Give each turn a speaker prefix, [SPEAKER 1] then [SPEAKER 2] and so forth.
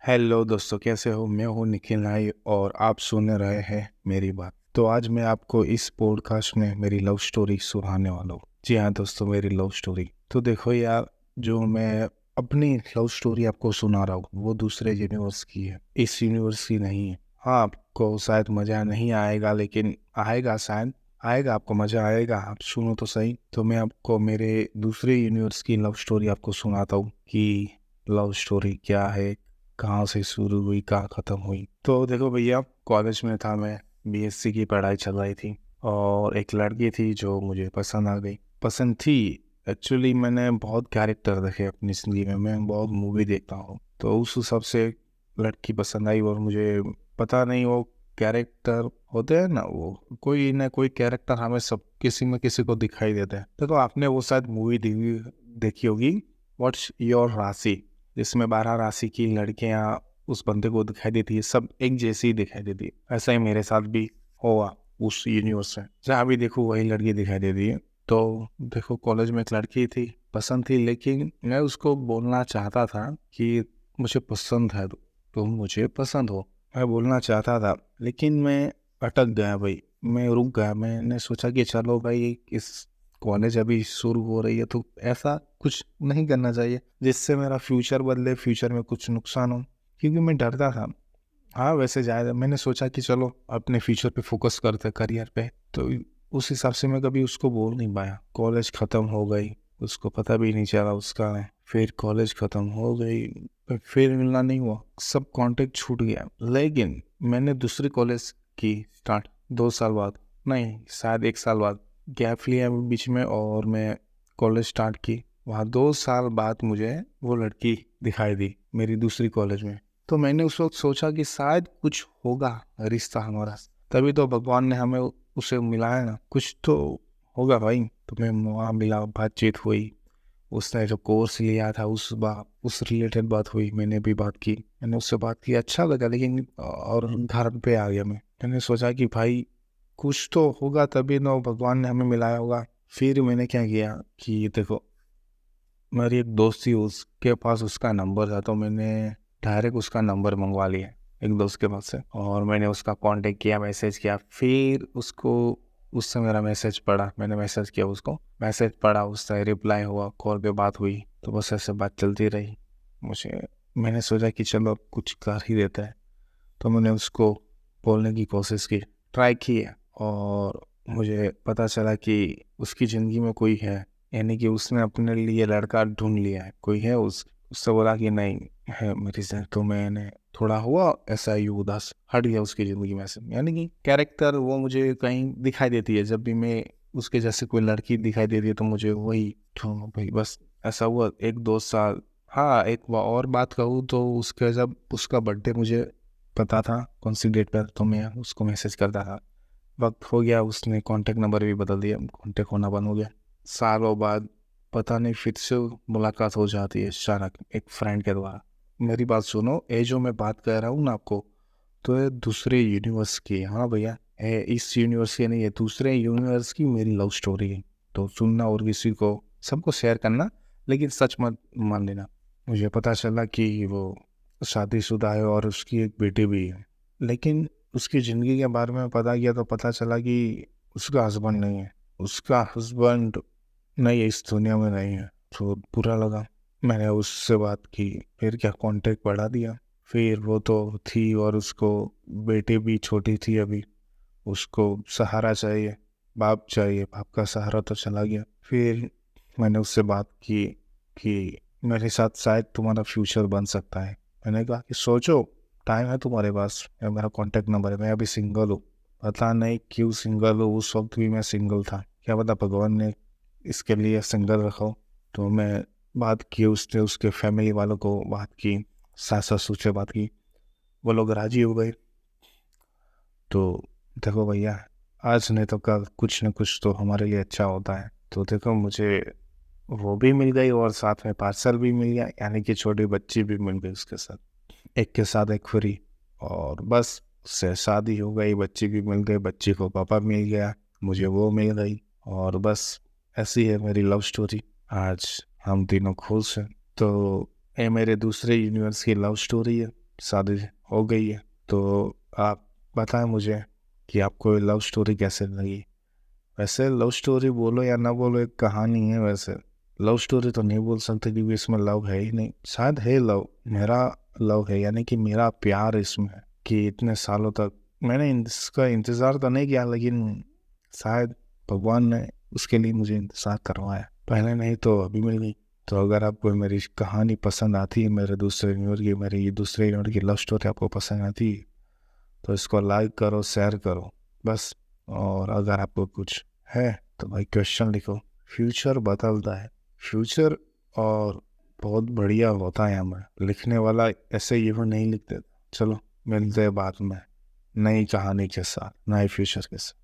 [SPEAKER 1] Hello दोस्तों, कैसे हो? मैं हूँ निखिल नाई और आप सुन रहे हैं मेरी बात। तो आज मैं आपको इस पॉडकास्ट में मेरी लव स्टोरी सुनाने वाला हूँ। जी हाँ दोस्तों, मेरी लव स्टोरी। तो देखो यार, जो मैं अपनी लव स्टोरी आपको सुना रहा हूँ वो दूसरे यूनिवर्स की है, इस यूनिवर्स की नहीं है। हाँ, आपको शायद मज़ा नहीं आएगा, लेकिन आएगा, शायद आएगा, आपको मज़ा आएगा। आप सुनो तो सही। तो मैं आपको मेरे दूसरे यूनिवर्स की लव स्टोरी आपको सुनाता हूँ कि लव स्टोरी क्या है, कहाँ से शुरू हुई, कहाँ ख़त्म हुई। तो देखो भैया, कॉलेज में था मैं, बीएससी की पढ़ाई चल रही थी और एक लड़की थी जो मुझे पसंद आ गई। पसंद थी, एक्चुअली मैंने बहुत कैरेक्टर देखे अपनी ज़िंदगी में, मैं बहुत मूवी देखता हूँ, तो उस हिसाब से लड़की पसंद आई। और मुझे पता नहीं, वो कैरेक्टर होते हैं ना, वो कोई ना कोई कैरेक्टर हमें सब किसी में किसी को दिखाई देते हैं। देखो, आपने वो शायद मूवी देखी होगी, व्हाट्स योर राशि, जिसमें 12 राशि की लड़कियां उस बंदे को दिखाई देती है, सब एक जैसी ही दिखाई देती है। ऐसा ही मेरे साथ भी हुआ उस यूनिवर्स में, जहाँ भी देखो वही लड़की दिखाई देती है। तो देखो, कॉलेज में एक लड़की थी, पसंद थी, लेकिन मैं उसको बोलना चाहता था कि मुझे पसंद है, तुम मुझे पसंद हो। मैं बोलना चाहता था, लेकिन मैं अटक गया भाई, मैं रुक गया। मैंने सोचा कि चलो भाई, इस कॉलेज अभी शुरू हो रही है तो ऐसा कुछ नहीं करना चाहिए जिससे मेरा फ्यूचर बदले, फ्यूचर में कुछ नुकसान हो, क्योंकि मैं डरता था। हाँ, वैसे ज़्यादा मैंने सोचा कि चलो अपने फ्यूचर पे फोकस करते, करियर पे। तो उस हिसाब से मैं कभी उसको बोल नहीं पाया। कॉलेज ख़त्म हो गई, उसको पता भी नहीं चला उसका है। फिर कॉलेज ख़त्म हो गई, फिर मिलना नहीं हुआ, सब कांटेक्ट छूट गया। लेकिन मैंने दूसरी कॉलेज की स्टार्ट 2 साल बाद, नहीं शायद 1 साल बाद गैप लिया बीच में, और मैं कॉलेज स्टार्ट की। वहाँ 2 साल बाद मुझे वो लड़की दिखाई दी मेरी दूसरी कॉलेज में। तो मैंने उस वक्त सोचा कि शायद कुछ होगा रिश्ता हमारा, तभी तो भगवान ने हमें उसे मिलाया ना, कुछ तो होगा भाई। तो मैं वहाँ मिला, बातचीत हुई, उसने जो कोर्स लिया था उस रिलेटेड बात हुई, मैंने भी बात की, मैंने उससे बात की, अच्छा लगा। लेकिन और घर पे आ गया मैंने सोचा कि भाई कुछ तो होगा, तभी ना भगवान ने हमें मिलाया होगा। फिर मैंने क्या किया कि देखो, मेरी एक दोस्त थी, उसके पास उसका नंबर था, तो मैंने डायरेक्ट उसका नंबर मंगवा लिया एक दोस्त के पास से, और मैंने उसका कांटेक्ट किया, मैसेज किया। फिर उसको, उससे मेरा मैसेज पढ़ा, मैंने मैसेज किया उसको, मैसेज पढ़ा, उससे रिप्लाई हुआ, कॉल पे बात हुई। तो बस ऐसे बात चलती रही। मैंने सोचा कि चलो कुछ कर ही देता है, तो मैंने उसको बोलने की कोशिश की, ट्राई की है। और मुझे पता चला कि उसकी ज़िंदगी में कोई है, यानी कि उसने अपने लिए लड़का ढूंढ लिया है, कोई है। उससे बोला कि नहीं है मेरी से। तो मैंने थोड़ा हुआ ऐसा ही उदास, हट गया उसकी ज़िंदगी में से। यानी कि कैरेक्टर वो मुझे कहीं दिखाई देती है, जब भी मैं उसके जैसे कोई लड़की दिखाई देती है तो मुझे वही ढूंढो भाई, बस ऐसा हुआ 1-2 साल। हाँ, और बात कहूँ तो उसके, जब उसका बर्थडे मुझे पता था कौन सी डेट पर, तो मैं उसको मैसेज करता था। वक्त हो गया, उसने कांटेक्ट नंबर भी बदल दिया, कांटेक्ट होना बंद हो गया। सालों बाद पता नहीं फिर से मुलाकात हो जाती है अचानक एक फ्रेंड के द्वारा। मेरी बात सुनो, ये जो मैं बात कर रहा हूँ ना आपको, तो ये दूसरे यूनिवर्स की है। हाँ भैया, ये इस यूनिवर्स की नहीं है, दूसरे यूनिवर्स की मेरी लव स्टोरी है। तो सुनना और किसी को, सबको शेयर करना, लेकिन सच मत मान लेना। मुझे पता चला कि वो शादीशुदा है और उसकी एक बेटी भी है, लेकिन उसकी ज़िंदगी के बारे में पता किया तो पता चला कि उसका हस्बैंड नहीं है, उसका हस्बैंड नहीं है, इस दुनिया में नहीं है। तो बुरा लगा, मैंने उससे बात की, फिर क्या कांटेक्ट बढ़ा दिया। फिर वो तो थी, और उसको बेटी भी छोटी थी अभी, उसको सहारा चाहिए, बाप चाहिए, बाप का सहारा तो चला गया। फिर मैंने उससे बात की कि मेरे साथ शायद तुम्हारा फ्यूचर बन सकता है। मैंने कहा कि सोचो, टाइम है तुम्हारे पास, या मेरा कांटेक्ट नंबर है, मैं अभी सिंगल हूँ। पता नहीं क्यों सिंगल हूँ, उस वक्त भी मैं सिंगल था, क्या पता भगवान ने इसके लिए सिंगल रखा हो। तो मैं बात की, उसने उसके फैमिली वालों को बात की, सास ससुर से बात की, वो लोग राजी हो गए। तो देखो भैया, आज नहीं तो कल कुछ न कुछ तो हमारे लिए अच्छा होता है। तो देखो, मुझे वो भी मिल गई और साथ में पार्सल भी मिल गया, यानी कि छोटी बच्ची भी मिल गई उसके साथ, एक के साथ एक फ्री। और बस उससे शादी हो गई, बच्ची भी मिल गई, बच्ची को पापा मिल गया, मुझे वो मिल गई। और बस ऐसी है मेरी लव स्टोरी। आज हम तीनों खुश हैं। तो ये मेरे दूसरे यूनिवर्स की लव स्टोरी है। शादी हो गई है। तो आप बताएं मुझे कि आपको लव स्टोरी कैसे लगी। वैसे लव स्टोरी बोलो या ना बोलो, एक कहानी है। वैसे लव स्टोरी तो नहीं बोल सकते क्योंकि इसमें लव है ही नहीं। शायद है लव, मेरा लव है, यानी कि मेरा प्यार इसमें है कि इतने सालों तक मैंने इसका इंतज़ार तो नहीं किया, लेकिन शायद भगवान ने उसके लिए मुझे इंतज़ार करवाया। पहले नहीं तो अभी मिल गई। तो अगर आपको मेरी कहानी पसंद आती है, मेरी दूसरे यूनिवर्स की लव स्टोरी आपको पसंद आती है, तो इसको लाइक करो, शेयर करो बस। और अगर आपको कुछ है तो भाई क्वेश्चन लिखो। फ्यूचर बदलता है, फ्यूचर और बहुत बढ़िया होता है। हमें लिखने वाला ऐसे ही वो नहीं लिखते। चलो मिलते हैं बाद में नई कहानी के साथ, नए फ्यूचर के साथ।